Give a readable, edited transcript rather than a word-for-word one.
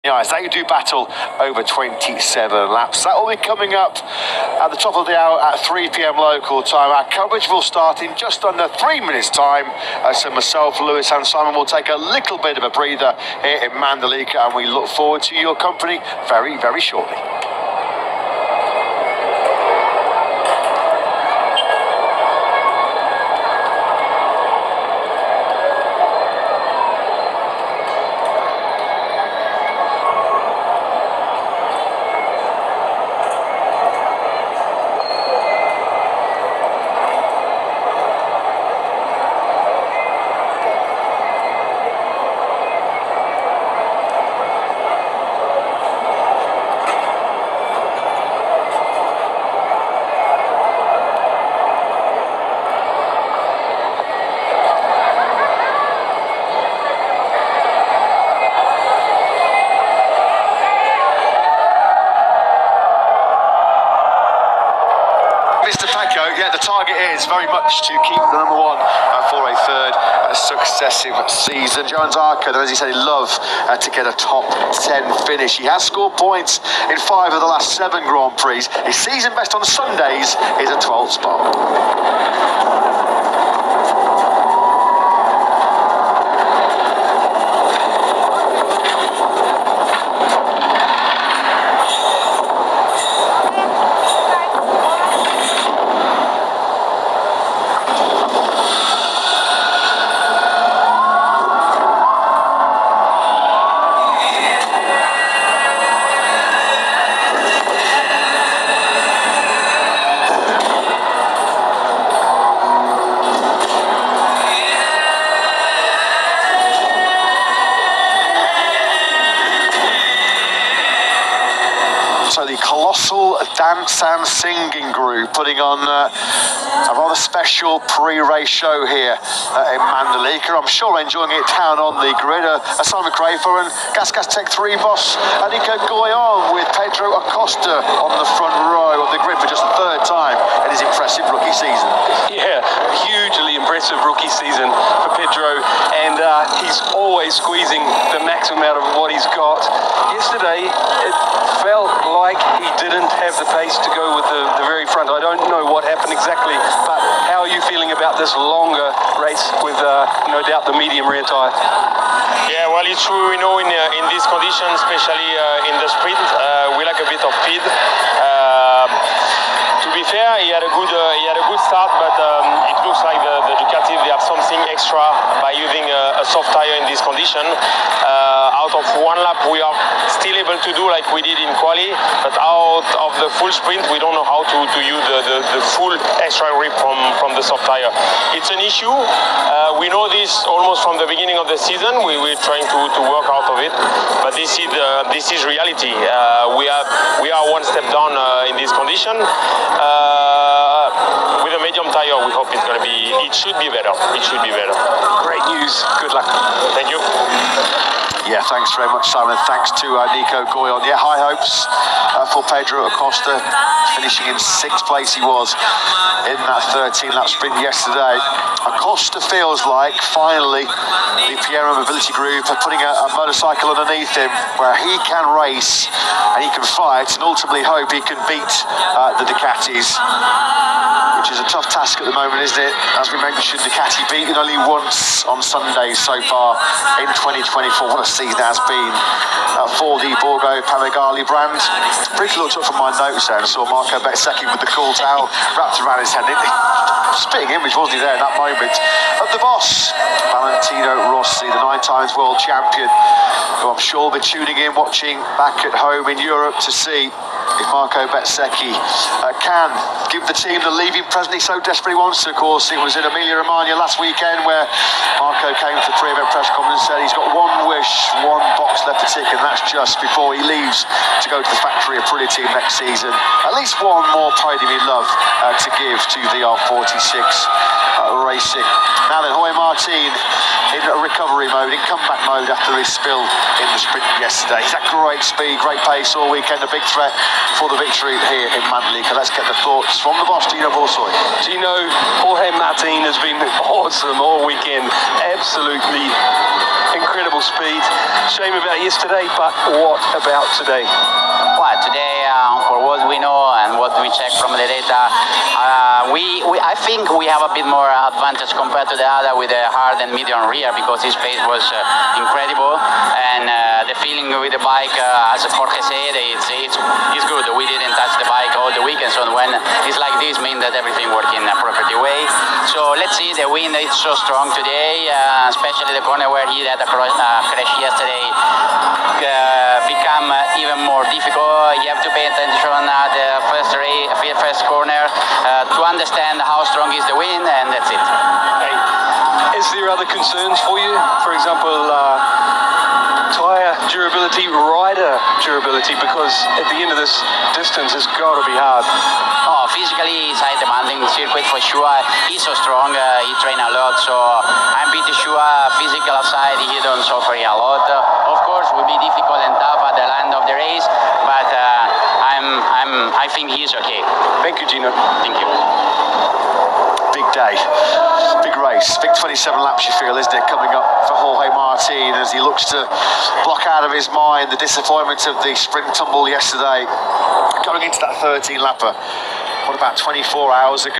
Yes, they do battle over 27 laps. That will be coming up at the top of the hour at 3 p.m. local time. Our coverage will start in just under 3 minutes' time. So myself, Lewis and Simon will take a little bit of a breather here in Mandalika, and we look forward to your company very, very shortly. Yeah, the target is very much to keep the number one for a third successive season. Jones Arco, as he said, he'd love to get a top 10 finish. He has scored points in 5 of the last 7 Grand Prix. His season best on Sundays is a 12th spot. So the colossal dance and singing group putting on a rather special pre-race show here in Mandalika. I'm sure enjoying it down on the grid. Simon Crafer and Gas Tech 3 boss Nico Goyon with Pedro Acosta on the front row of the grid for just the 3rd time in his impressive rookie season. Yeah, hugely impressive rookie season for Pedro, and he's always squeezing the maximum out of what he's got. Yesterday, it felt like he didn't have the pace to go with the very front. I don't know what happened exactly, but how are you feeling about this longer race with no doubt the medium rear tyre? Yeah, well, it's true. We know in these conditions, especially in the sprint, we lack a bit of speed. To be fair, he had a good start, but it looks like the Ducati, they have something extra by using a soft tire in this condition. Out of 1 lap, we are still able to do like we did in quali, but out of the full sprint, we don't know how to use the full extra grip from the soft tire. It's an issue. We know this almost from the beginning of the season. We're trying to work out of it, but this is reality. We are 1 step down in this condition. With a medium tire, we hope it's going to be. It should be better. It should be better. Great news. Good luck. Thank you. Yeah, thanks very much, Simon. Thanks to Nico Goyon. Yeah, high hopes for Pedro Acosta, finishing in 6th place he was in that 13-lap sprint yesterday. Acosta feels like, finally, the Piero Mobility Group are putting a motorcycle underneath him where he can race and he can fight and ultimately hope he can beat the Ducatis, which is a tough task at the moment, isn't it? As we mentioned, Ducati beaten only once on Sundays so far in 2024. What a season it has been for the Borgo Panigale brand. Briefly looked up from my notes there and saw Marco Bezzecchi with the cool towel wrapped around his head. Spitting image, wasn't he, there in that moment? Of the boss, Valentino Rossi, the 9-times world champion, who I'm sure will be tuning in, watching back at home in Europe to see if Marco Bezzecchi can give the team the leaving present he so desperately wants to. Of course, it was in Emilia-Romagna last weekend where Marco came to the pre-event press conference and said he's got 1 wish, 1 box left to tick, and that's just before he leaves to go to the factory Aprilia team next season. At least 1 more podium he'd love to give to the R46 Racing. Now then, Jorge Martin in recovery mode, in comeback mode after his spill in the sprint yesterday. He's had great speed, great pace all weekend, a big threat for the victory here in Mandalika. Let's get the thoughts from the boss, Gino Borsoy. Gino, Jorge Martin has been awesome all weekend. Absolutely incredible speed. Shame about yesterday, but what about today? Well, today, for what we know and what we check from the data, I think we have a bit more advantage compared to the other with the hard and medium rear, because his pace was incredible, and the feeling with the bike, as Jorge said, it's good. We didn't touch the bike all the weekend, so when it's like this, means that everything working appropriately way. So let's see, the wind is so strong today, especially the corner where he had a crash yesterday, become even more difficult. You have to pay attention at the first corner to understand how strong is the wind, and that's it. Hey, is there other concerns for you? For example, tyre durability, rider durability, because at the end of this distance, it's got to be hard. Oh, physically, it's high demanding circuit for sure. He's so strong, he trains a lot, so I'm pretty sure physical side he don't suffer a lot. Of course, will be difficult and tough at the end of the race, but I think he's okay. Thank you, Gino. Thank you. Big day, big race, big 27 laps you feel, isn't it, coming up for Jorge Martin as he looks to block out of his mind the disappointment of the sprint tumble yesterday, going into that 13 lapper, what about 24 hours ago?